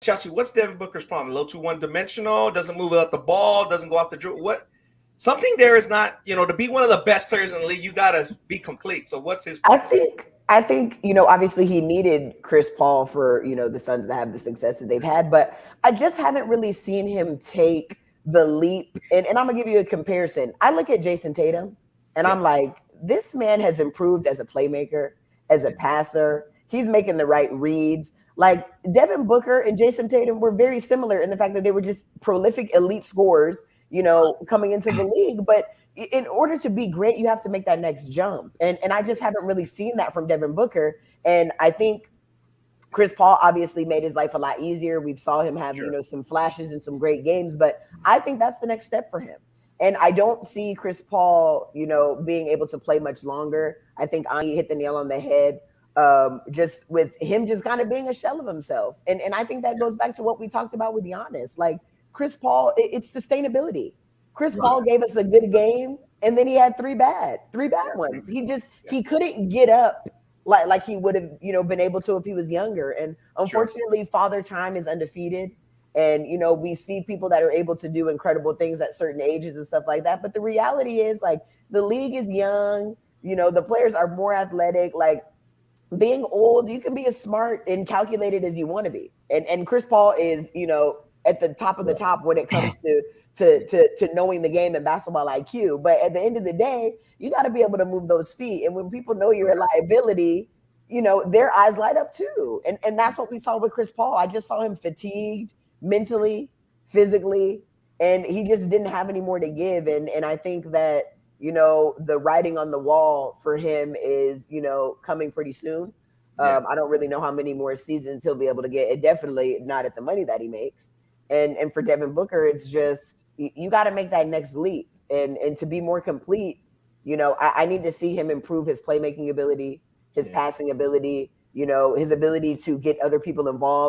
Chelsea, what's Devin Booker's problem? A little too one-dimensional, doesn't move out the ball, doesn't go off the dribble. What? Something there is not, to be one of the best players in the league, you got to be complete. So what's his problem? I think, obviously he needed Chris Paul for, the Suns to have the success that they've had, but I just haven't really seen him take the leap. And I'm going to give you a comparison. I look at Jason Tatum and I'm like, this man has improved as a playmaker, as a passer. He's making the right reads. Like Devin Booker and Jason Tatum were very similar in the fact that they were just prolific elite scorers, coming into the league. But in order to be great, you have to make that next jump. And I just haven't really seen that from Devin Booker. And I think Chris Paul obviously made his life a lot easier. We've saw him have, some flashes and some great games, but I think that's the next step for him. And I don't see Chris Paul, being able to play much longer. I think Ani hit the nail on the head, just with him just kind of being a shell of himself. And I think that goes back to what we talked about with Giannis. Like Chris Paul, it's sustainability. Chris Paul gave us a good game, and then he had three bad ones. He couldn't get up like he would have, been able to if he was younger. And unfortunately, Father Time is undefeated. And, we see people that are able to do incredible things at certain ages and stuff like that. But the reality is, like, the league is young. The players are more athletic. Like, being old, you can be as smart and calculated as you want to be. And Chris Paul is, at the top of the top when it comes to knowing the game and basketball IQ. But at the end of the day, you got to be able to move those feet. And when people know you're a liability, their eyes light up too. And that's what we saw with Chris Paul. I just saw him fatigued mentally, physically, and he just didn't have any more to give. And I think that, the writing on the wall for him is, coming pretty soon. I don't really know how many more seasons he'll be able to get. It definitely not at the money that he makes. And for Devin Booker, it's just, you got to make that next leap. And to be more complete, I need to see him improve his playmaking ability, his passing ability, his ability to get other people involved.